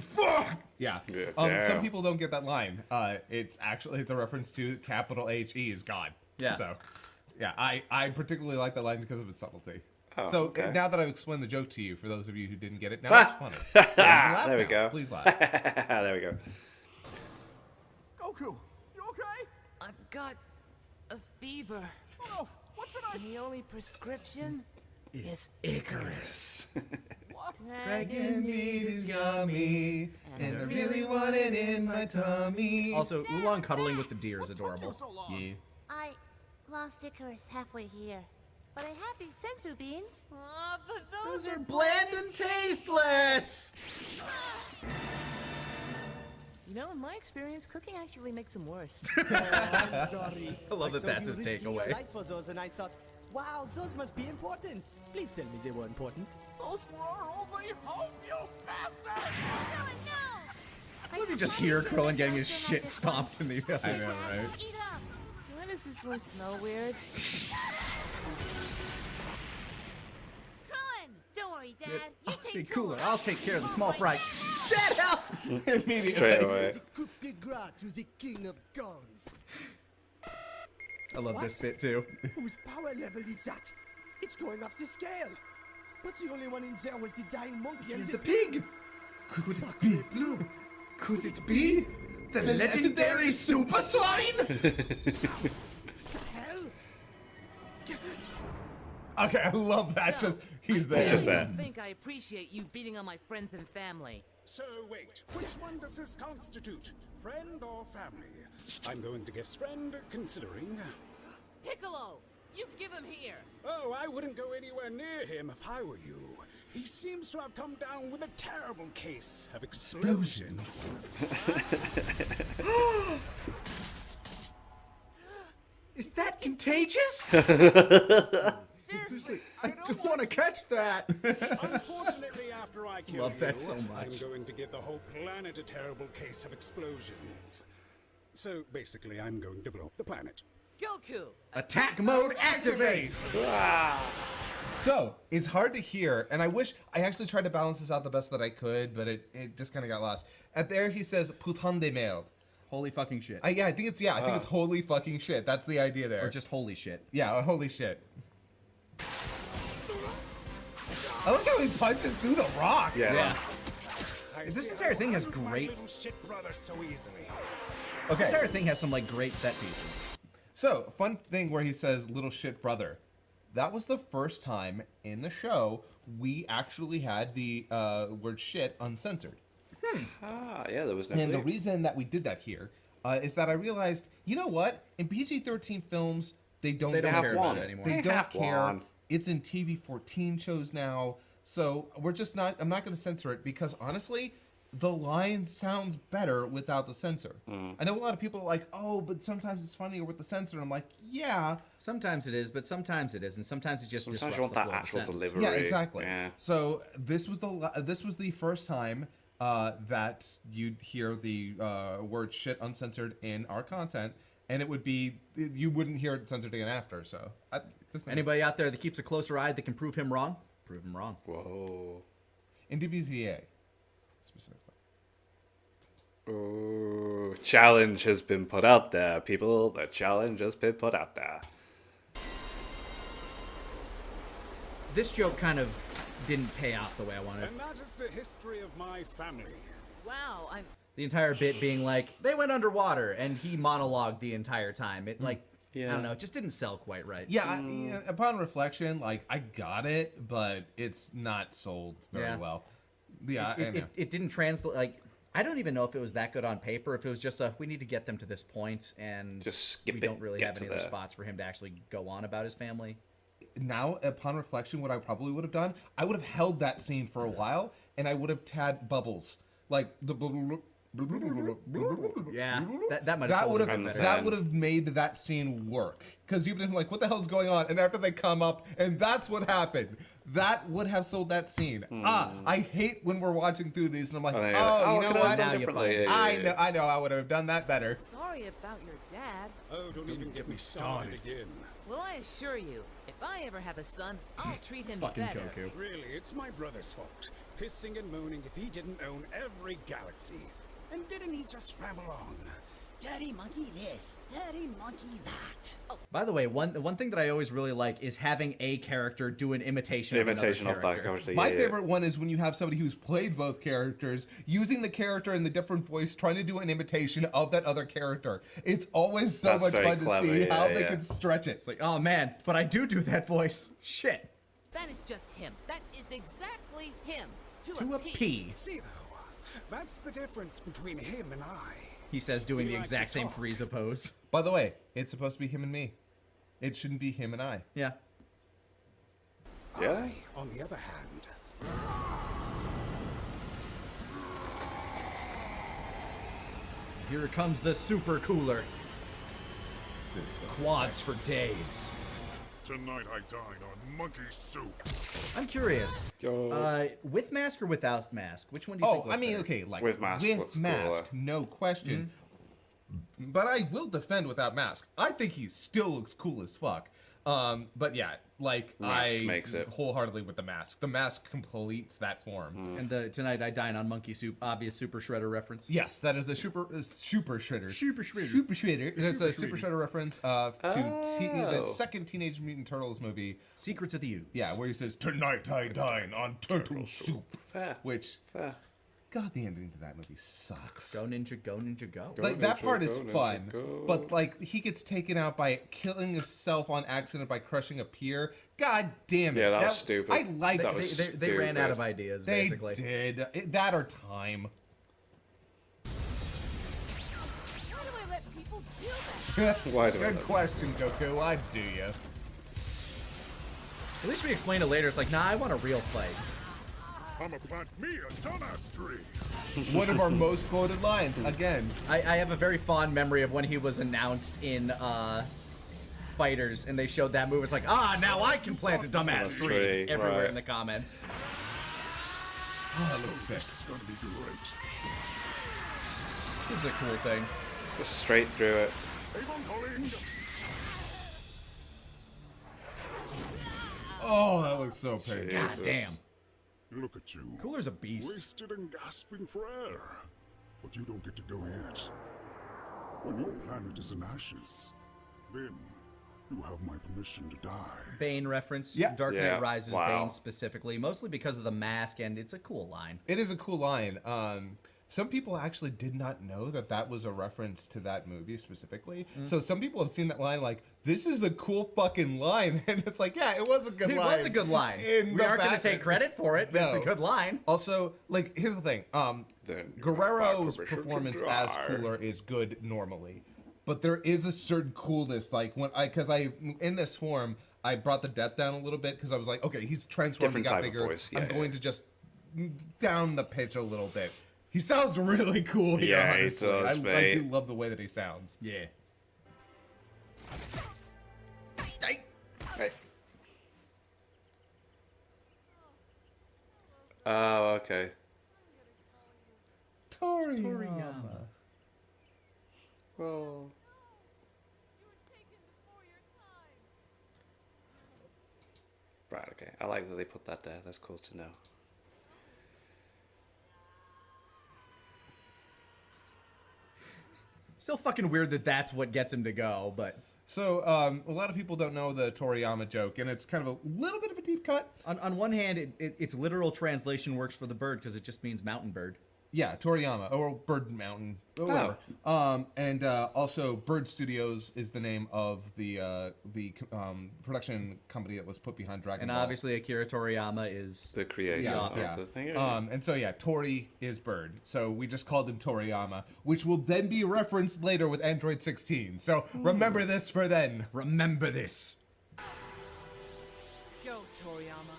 Fuck! Yeah. Yeah, Some damn. people don't get that line. It's a reference to capital H-E is God. Yeah. So, yeah, I particularly like that line because of its subtlety. Oh, So okay. now that I've explained the joke to you, for those of you who didn't get it, now it's funny. So you can laugh There we now. go. Please laugh. There we go. Goku, you okay? I've got a fever. Oh no, what should I... And the only prescription is Icarus. What? dragon meat is yummy, and I really want it in my tummy. Also, Oolong cuddling with the deer is What took adorable. you so long? Yeah. I lost Icarus halfway here. But I have these sensu beans. Oh, but those are bland and tasteless. You know, in my experience, cooking actually makes them worse. I'm sorry. I love that saw that's you his risking your takeaway. life for those, and I thought, wow, those must be important. Please tell me they were important. Those were our only hope, you bastard! Let me just hear Krillin getting his shit stomped in the. I know, right? Eat up. Why does this voice smell weird? Krillin! Don't worry, Dad. You take Be cooler. I'll take care of the small fry. Dad, help! Immediately. Straight away. The coup de grace to the king of guns. I love What? this bit too. Whose power level is that? It's going off the scale. But the only one in there was the dying monkey and He's the the pig. Could it be blue? Could it be the legendary super swine? Hell? Okay, I love that. Just he's there. It's just there. I think I appreciate you beating on my friends and family. So wait, which one does this constitute? Friend or family? I'm going to guess friend, considering... Piccolo, you give him here. Oh, I wouldn't go anywhere near him if I were you. He seems to have come down with a terrible case of explosions. Is that contagious? Seriously, I don't want to catch that. Unfortunately, after I kill Love that you, so much. I'm going to give the whole planet a terrible case of explosions. So basically, I'm going to blow up the planet. Goku. Attack mode activate. So it's hard to hear, and I wish I actually tried to balance this out the best that I could, but it just kind of got lost. At there, he says "putain de merde." Holy fucking shit. I think it's holy fucking shit. That's the idea there. Or just holy shit. Yeah, holy shit. I like how he punches through the rock. Yeah. I This see entire how thing has I lose my great- little shit brother so easily. This Okay. entire thing has some like great set pieces. So, fun thing where he says "little shit brother." That was the first time in the show we actually had the word shit uncensored. Yeah, there was no And the bleep. reason that we did that here is that I realized, you know what? In PG-13 films, they don't They don't care care about about it it anymore. They They don't have care. one. It's in TV-14 shows now, so we're just not. I'm not going to censor it because honestly, the line sounds better without the censor. I know a lot of people are like, oh, but sometimes it's funnier with the censor. I'm like, yeah. Sometimes it is, but sometimes it isn't. Sometimes it just Sometimes disrupts you want the that flow of the actual sentence. delivery. Yeah, exactly. Yeah. So this was the first time that you'd hear the word shit uncensored in our content, and it would be you wouldn't hear it censored again after. So just think Anybody out there that keeps a closer eye that can prove him wrong? Prove him wrong. Whoa. in DBZA specifically. Ooh, challenge has been put out there, people. The challenge has been put out there. This joke kind of didn't pay off the way I wanted. And that is the history of my family. Wow, I'm. The entire bit being like, they went underwater, and he monologued the entire time. It, like, I don't know, it just didn't sell quite right. Yeah, upon reflection, like, I got it, but it's not sold very well. Yeah, It didn't translate, like, I don't even know if it was that good on paper, if it was just we need to get them to this point, and Just skip we it, don't really get have to any other there. spots for him to actually go on about his family. Now, upon reflection, what I probably would have done, I would have held that scene for a while, and I would have had bubbles. Like, the Yeah, that might have sold it a bit better. That would have made that scene work. Because you've been like, what the hell's going on? And after they come up, and that's what happened. That would have sold that scene. I hate when we're watching through these, and I'm like, you know what? I know, I would have done that better. Sorry about your dad. Oh, don't even get me started again. Well, I assure you, if I ever have a son, I'll treat him Fucking better. Goku. Really, it's my brother's fault. Pissing and moaning if he didn't own every galaxy. And didn't he just ramble on? Daddy monkey this, daddy monkey that. By the way, one thing that I always really like is having a character do an imitation of another that character. My favorite one is when you have somebody who's played both characters, using the character in the different voice, trying to do an imitation of that other character. It's always so That's much very fun clever, to see how they yeah. can stretch it. It's like, oh man, but I do that voice. Shit. That is just him. That is exactly him. To a P. See though, that's the difference between him and I. He says, doing We the like to exact same talk. Frieza pose. By the way, it's supposed to be him and me. It shouldn't be him and I. Yeah. Yeah. I, on the other hand, Here comes the super cooler. Quads for days. Tonight I dine on monkey soup. I'm curious. With mask or without mask? Which one do you think looks better? Okay, like With mask looks cooler. no question. But I will defend without mask. I think he still looks cool as fuck. But yeah, like Mask I makes it. wholeheartedly with the mask. The mask completes that form. And Tonight I Dine on Monkey Soup, obvious Super Shredder reference. Yes, that is a super shredder. Super Shredder. Super shredder. That's a super shredder reference to the Oh. second Teenage Mutant Turtles movie, Secrets of the Ooze. Yeah, where he says, "Tonight I dine on turtle soup," Fair. which. Fair. God, the ending to that movie sucks. Go Ninja, go Ninja, go. Like that Ninja, part is go, Ninja, fun, go. but like he gets taken out by killing himself on accident by crushing a pier. God damn it! Yeah, that was stupid. I like That was They ran out stupid. of ideas, They basically. did that or time. Why do I let people do that? Why do I Good let- question, Goku. Why do you? At least we explain it later. It's like, nah, I want a real fight. I'ma plant me a dumbass tree. One of our most quoted lines. Again, I have a very fond memory of when he was announced in Fighters, and they showed that move. It's like, now I can plant a dumbass tree Tree, everywhere right. in the comments. oh, that looks sick. This is gonna be great. This is a cool thing. Just straight through it. Avon calling. Oh, that looks so painful. God Jesus. damn. Look at you. Cooler's a beast. Wasted and gasping for air. But you don't get to go yet. When your planet is in ashes, then you have my permission to die. Bane reference. Yeah. Dark Knight Yeah. Rises Wow. Bane specifically, mostly because of the mask, and it's a cool line. It is a cool line. Some people actually did not know that that was a reference to that movie specifically. So some people have seen that line like, this is the cool fucking line. And it's like, yeah, it was a good It line. was a good line. In We the aren't going to fact take that- credit for it, but it's No. a good line. Also, like, here's the thing. Then you have my Guerrero's permission to performance die. as Cooler is good normally. But there is a certain coolness, like, in this form, I brought the depth down a little bit because I was like, okay, he's transformed, he Different got type of bigger. voice, I'm yeah, going yeah. to just down the pitch a little bit. He sounds really cool here, Yeah, he honestly. does, I mate. do love the way that he sounds. Yeah. Oh, okay. Toriyama. Well. Right, okay. I like that they put that there. That's cool to know. Still fucking weird that that's what gets him to go, but... So, a lot of people don't know the Toriyama joke, and it's kind of a little bit of a deep cut. On one hand, its literal translation works for the bird because it just means mountain bird. Yeah, Toriyama, or Bird Mountain, or whatever. And also, Bird Studios is the name of the production company that was put behind Dragon And Ball. obviously Akira Toriyama is the creator Yeah. of the thing. And so, yeah, Tori is Bird. So we just called him Toriyama, which will then be referenced later with Android 16. So remember this for then. Remember this. Go, Toriyama.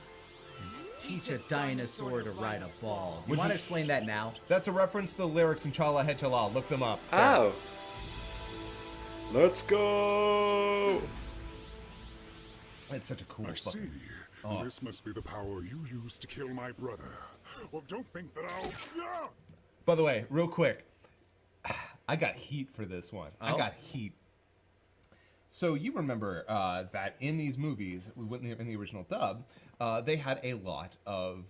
Teach a dinosaur to ride a ball. You want to explain that now? That's a reference to the lyrics in Chala Hechala. Look them up. Oh. Let's go. It's such a cool I see. Oh. This must be the power you used to kill my brother. Well, don't think that I'll... Yeah! By the way, real quick, I got heat for this one. I Oh? got heat. So you remember that in these movies, in the original dub, they had a lot of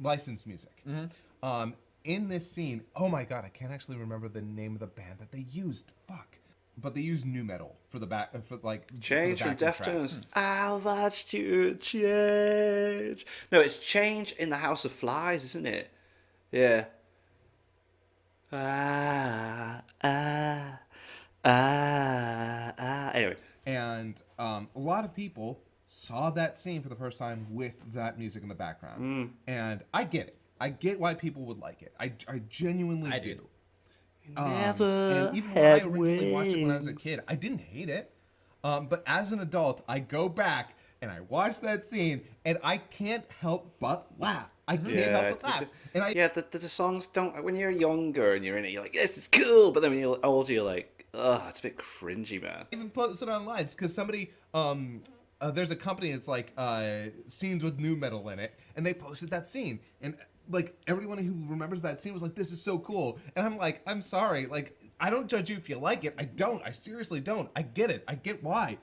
licensed music. In this scene, oh my god, I can't actually remember the name of the band that they used. Fuck. But they used nu metal for the back, for like Change for the from backing track. Deftones. I'll watch you change. No, it's Change in the House of Flies, isn't it? Yeah. Anyway. And a lot of people saw that scene for the first time with that music in the background. And I get it. I get why people would like it. I genuinely do. Never and even when I had originally watched it when I was a wings. kid, I didn't hate it. But as an adult, I go back and I watch that scene, and I can't help but laugh. I can't help but laugh. And the songs don't. When you're younger and you're in it, you're like, "This is cool," but then when you're older, you're like, "Ugh, it's a bit cringy, man." even posted online because somebody there's a company that's like scenes with nu metal in it, and they posted that scene, and like everyone who remembers that scene was like, this is so cool. And I'm like, I'm sorry, like I don't judge you if you like it. I seriously don't. I get it. I get why.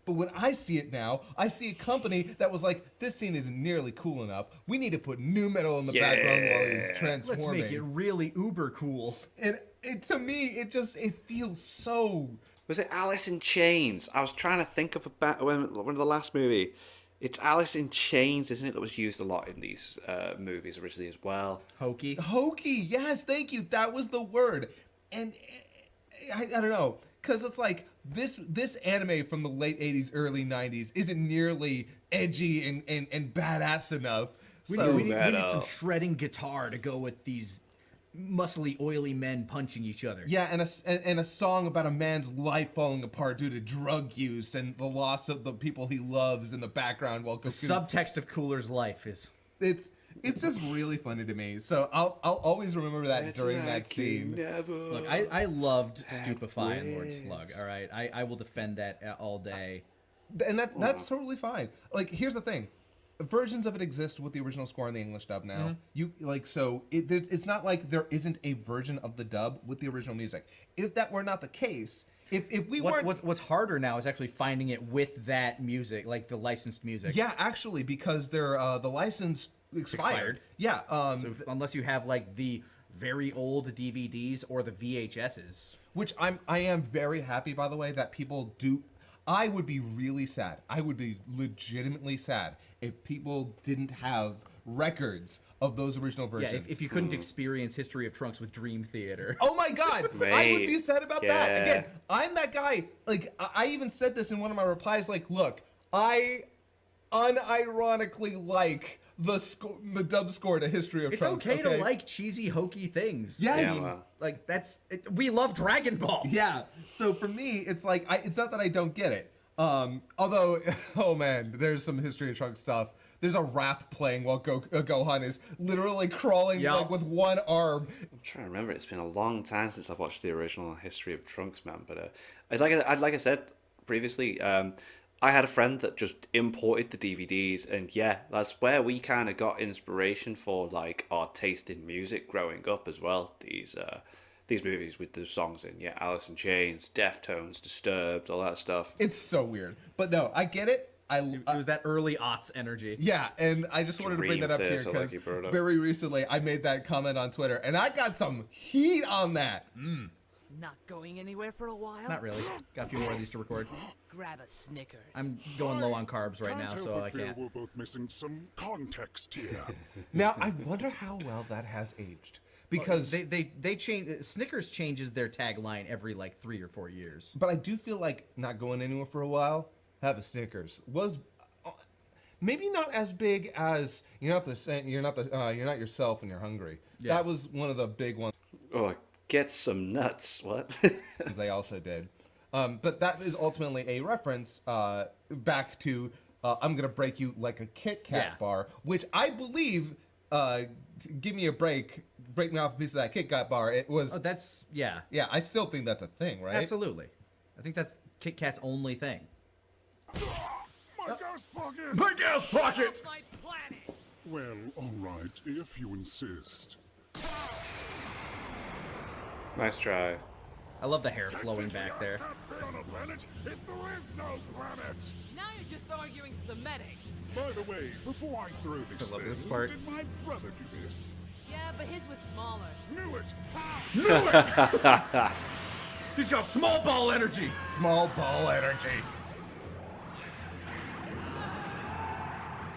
But when I see it now, I see a company that was like, this scene isn't nearly cool enough. We need to put new metal in the background while he's transforming. Let's make it really uber cool. And to me, it feels so... Was it Alice in Chains? I was trying to think of one of the last movie. It's Alice in Chains, isn't it, that was used a lot in these movies originally as well. Hokey. Hokey, yes, thank you. That was the word. And I don't know, because it's like this anime from the late 80s, early 90s isn't nearly edgy and badass enough. We need some shredding guitar to go with these muscly, oily men punching each other. Yeah, and a song about a man's life falling apart due to drug use and the loss of the people he loves in the background while the subtext of Cooler's life is... It's just really funny to me. So I'll always remember that during that scene. Look, I loved Stupefy and Lord Slug, all right? I will defend that all day. And that's totally fine. Like, here's the thing. Versions of it exist with the original score and the English dub now. It's not like there isn't a version of the dub with the original music. If that were not the case, if we weren't... What's harder now is actually finding it with that music, like the licensed music. Yeah, actually, because the license expired. Yeah. So unless you have like the very old DVDs or the VHSs. Which I am very happy, by the way, that people do... I would be really sad. I would be legitimately sad if people didn't have records of those original versions. Yeah, if you couldn't experience History of Trunks with Dream Theater. Oh my God! I would be sad about that. Again, I'm that guy. Like, I even said this in one of my replies. Like, look, I unironically like the dub score to History of Trunks. It's okay to like cheesy, hokey things. Yes. I mean, like we love Dragon Ball. Yeah. So for me, it's like it's not that I don't get it. Although, oh man, there's some History of Trunks stuff. There's a rap playing while Gohan is literally crawling like with one arm. I'm trying to remember. It's been a long time since I've watched the original History of Trunks, man. But like I said previously, I had a friend that just imported the DVDs, and yeah, that's where we kind of got inspiration for like our taste in music growing up as well. These movies with the songs in, Alice in Chains, Deftones, Disturbed, all that stuff. It's so weird, but no, I get it. It was that early aughts energy. Yeah, and I just wanted to bring that up here because very recently I made that comment on Twitter, and I got some heat on that. Not going anywhere for a while? Not really. Got a few more of these to record. Grab a Snickers. I'm going low on carbs right now, so I can't. We're both missing some context here. Now, I wonder how well that has aged. Because they change. Snickers changes their tagline every like 3 or 4 years. But I do feel like not going anywhere for a while. Have a Snickers was maybe not as big as you're not yourself when you're hungry. Yeah. That was one of the big ones. Oh, get some nuts. What? As they also did. But that is ultimately a reference back to I'm gonna break you like a Kit Kat bar, which I believe. Give me a break. Break me off a piece of that Kit Kat bar. It was. Oh, that's yeah. Yeah, I still think that's a thing, right? Absolutely. I think that's Kit Kat's only thing. My gas pocket! My gas pocket! My planet! Well, all right, if you insist. Nice try. I love the hair flowing back there. Can't be on a planet if there is no planet. Now you're just arguing semantics. By the way, before I throw this I love thing, this part. did my brother do this? Yeah, but his was smaller. Knew it! Knew it! He's got small ball energy! Small ball energy.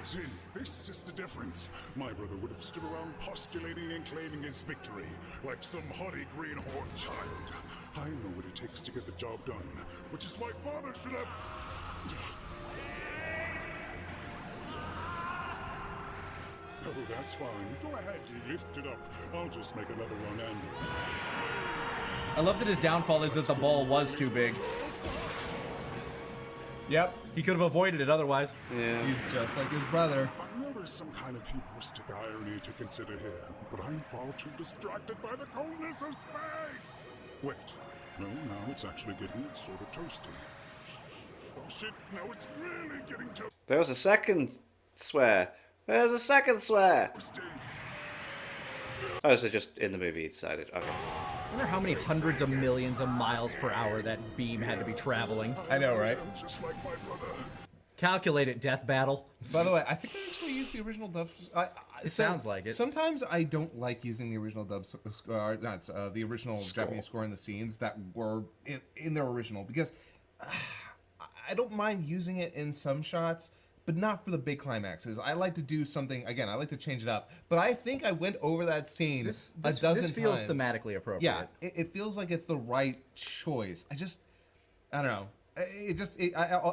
See, this is the difference. My brother would have stood around postulating and claiming his victory, like some haughty greenhorn child. I know what it takes to get the job done, which is why father should have... Oh, that's fine. Go ahead, lift it up. I'll just make another one and... I love that his downfall is that the ball was too big. Yep, he could have avoided it otherwise. Yeah. He's just like his brother. I know there's some kind of hubristic irony to consider here, but I'm far too distracted by the coldness of space. Wait, no, now it's actually getting sort of toasty. Oh shit, now it's really getting toasty. There was a second swear. There's a second swear. Oh, so just in the movie he decided. Okay. I wonder how many hundreds of millions of miles per hour that beam had to be traveling. I know, right? Just like my brother. Calculate it, Death Battle. By the way, I think they actually used the original dub. It sounds like it. Sometimes I don't like using the original dub score, the original Japanese score in the scenes that were in their original, because I don't mind using it in some shots, but not for the big climaxes. I like to do something, again, I like to change it up. But I think I went over that scene a dozen times. This feels thematically appropriate. Yeah, it feels like it's the right choice. I don't know.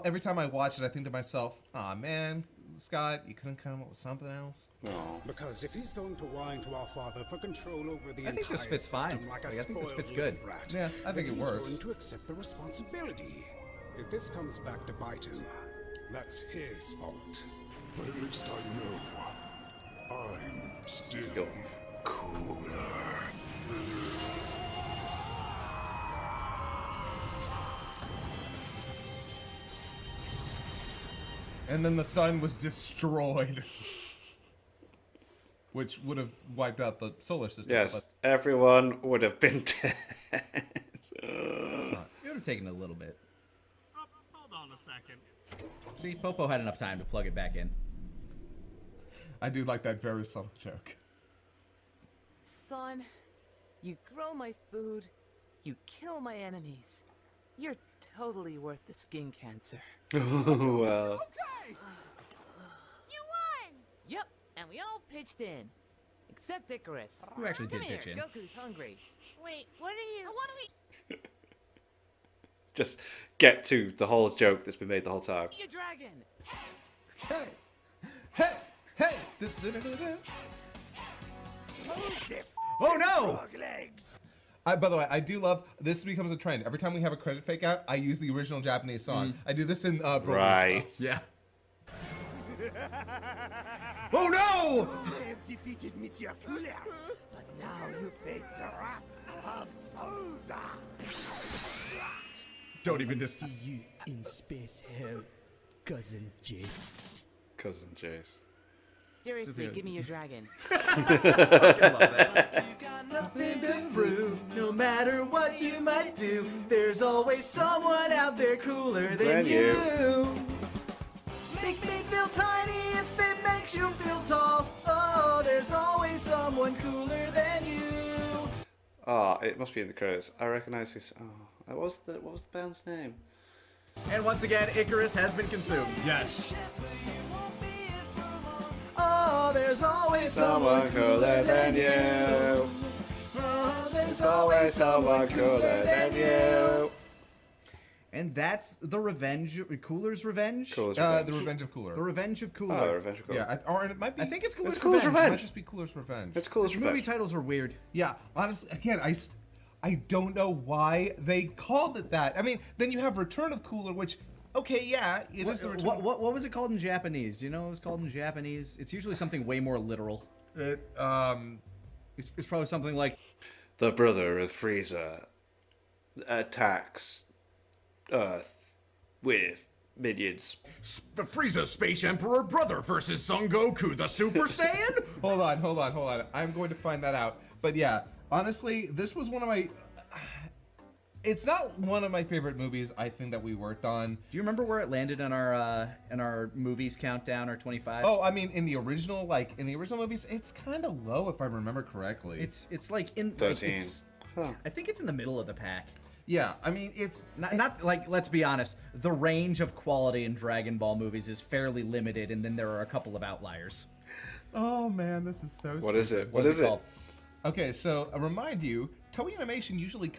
Every time I watch it, I think to myself, "Aw, man, Scott, you couldn't come up with something else." No. Because if he's going to whine to our father for control over the I think entire this fits system fine. like a I think this fits spoiled good. little brat, Yeah, I think then it he's works. going to accept the responsibility. If this comes back to bite him, that's his fault. But at least I know I'm still cooler. And then the sun was destroyed. Which would have wiped out the solar system. Yes, everyone would have been dead. It would have taken a little bit. Hold on a second. See, Popo had enough time to plug it back in. I do like that very subtle joke. Son, you grow my food, you kill my enemies. You're totally worth the skin cancer. Well. Okay! You won! Yep, and we all pitched in. Except Icarus. Who actually Come did here, pitch in? Goku's hungry. Wait, what are you? What are we? Just get to the whole joke that's been made the whole time. Your dragon! Hey! Hey! Hey! Oh no! Frog legs. By the way, I do love, this becomes a trend. Every time we have a credit fake out, I use the original Japanese song. I do this in Right. Yeah. Oh no! I have defeated Monsieur Cooler, but now you face the wrath of Soldier. Don't even See you in space hell, cousin Jace. Cousin Jace. Seriously, give me your dragon. Nothing to prove, no matter what you might do. There's always someone out there cooler than you. Make me feel tiny if it makes you feel tall. Oh, there's always someone cooler than you. Oh, it must be in the credits. I recognize this. Oh, what was the band's name? And once again, Icarus has been consumed. Yes. Oh, there's always Someone cooler than you. Oh, There's always someone cooler than you. And that's the revenge, Cooler's Revenge? Cooler's The Revenge. Revenge of Cooler. The Revenge of Cooler. Oh, Revenge of Cooler. Yeah, or it might be. I think it's Cooler's Cooler's It Revenge. might just be Cooler's Revenge. It's Cooler's Movie Revenge. titles are weird. Yeah, honestly, again, I don't know why they called it that. I mean, then you have Return of Cooler, which, okay, yeah, it is the Return. What was it called in Japanese? Do you know what it was called in Japanese? It's usually something way more literal. It's probably something like The brother of Frieza attacks Earth with minions. Frieza Space Emperor brother versus Son Goku, the Super Saiyan? Hold on. I'm going to find that out. But yeah, honestly, this was one of my. It's not one of my favorite movies, I think, that we worked on. Do you remember where it landed in our movies countdown, our 25? Oh, I mean, in the original movies, it's kind of low if I remember correctly. It's like in 13. I think it's in the middle of the pack. Yeah, I mean, it's not like, let's be honest, the range of quality in Dragon Ball movies is fairly limited, and then there are a couple of outliers. Oh man, this is so. What is it? What is it called? Okay, so I remind you, Toei Animation usually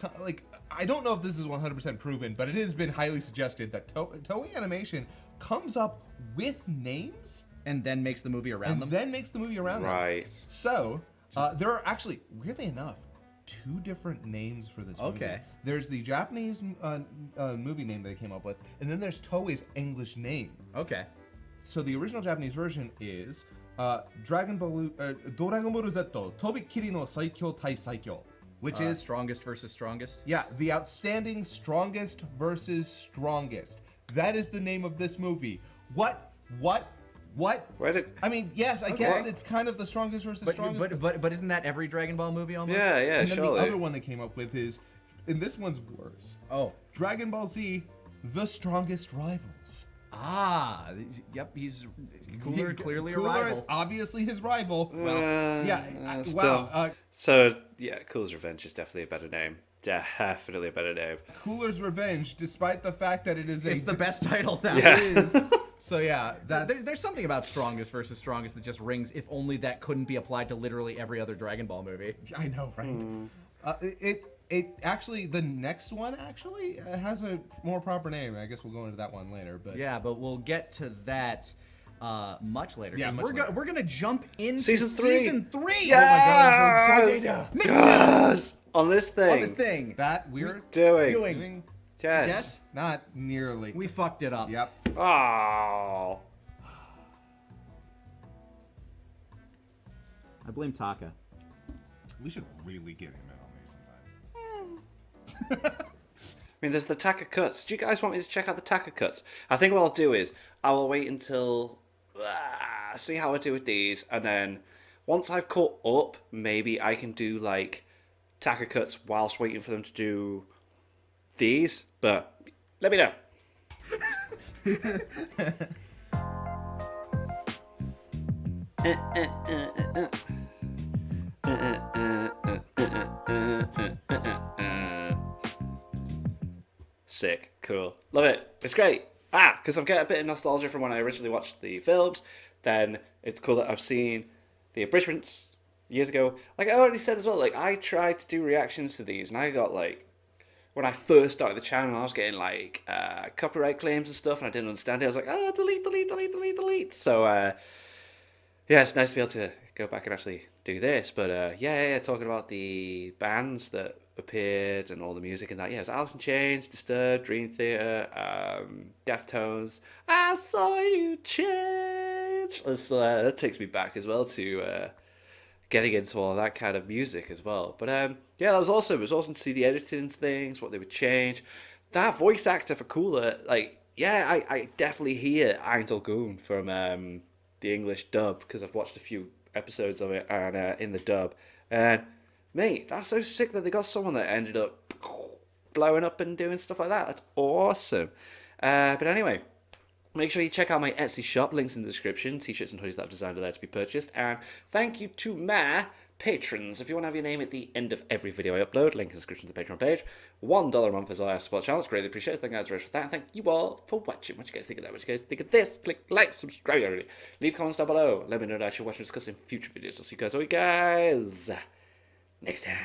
I don't know if this is 100% proven, but it has been highly suggested that Toei Animation comes up with names and then makes the movie around them. Right. So there are actually, weirdly enough, 2 different names for this movie. Okay. There's the Japanese movie name they came up with, and then there's Toei's English name. Okay. So the original Japanese version is Dragon Ball Z Tobikiri no Saikyo Tai Saikyo. Which is strongest versus strongest? Yeah, the outstanding strongest versus strongest. That is the name of this movie. What What? Where did? I mean, yes, I guess it's kind of the strongest versus strongest. But isn't that every Dragon Ball movie almost? Yeah, And then surely. the other one they came up with is, and this one's worse. Oh. Dragon Ball Z, the strongest rivals. Ah, yep, he's Cooler, clearly a Cooler rival. is obviously his rival. Well, yeah, still. wow. So, yeah, Cooler's Revenge is definitely a better name. Definitely a better name. Cooler's Revenge, despite the fact that it is It's the best title now. Yeah. It is. So yeah, there's something about strongest versus strongest that just rings. If only that couldn't be applied to literally every other Dragon Ball movie. I know, right? It actually, the next one actually has a more proper name. I guess we'll go into that one later. But yeah, but we'll get to that much later. Yeah, We're gonna jump into Season 3. Season 3. Yes! Oh my god, I'm so excited. Yes! On this thing. On this thing. That we're doing. Yes. Not nearly. We fucked it up. Yep. Oh. I blame Taka. We should really get him in on these sometime. I mean, there's the Taka cuts. Do you guys want me to check out the Taka cuts? I think what I'll do is I will wait until see how I do with these, and then once I've caught up, maybe I can do like Taka cuts whilst waiting for them to do these. But let me know. Sick. Cool. Love it. It's great. Because I'm getting a bit of nostalgia from when I originally watched the films. Then it's cool that I've seen the abridgments years ago. Like I already said as well, like I tried to do reactions to these and I got like, when I first started the channel, I was getting like copyright claims and stuff and I didn't understand it. I was like, delete. So yeah, it's nice to be able to go back and actually do this. But yeah, talking about the bands that appeared and all the music and that. Yeah, it was Alice in Chains, Disturbed, Dream Theater, Deftones. I saw you change. That takes me back as well to getting into all of that kind of music as well. But yeah, that was awesome. It was awesome to see the editing things, what they would change. That voice actor for Cooler, like, yeah, I definitely hear Angel Goon from the English dub because I've watched a few episodes of it and in the dub. And mate, that's so sick that they got someone that ended up blowing up and doing stuff like that. That's awesome. But anyway, make sure you check out my Etsy shop. Links in the description. T-shirts and hoodies that I've designed are there to be purchased. And thank you to my patrons. If you want to have your name at the end of every video I upload, link in the description to the Patreon page. $1 a month is all I support channels. Greatly appreciate it. Thank you guys very much for that. Thank you all for watching. What you guys think of that? What you guys think of this? Click like, subscribe already. Leave comments down below. Let me know that I should watch and discuss in future videos. I'll see you guys next time.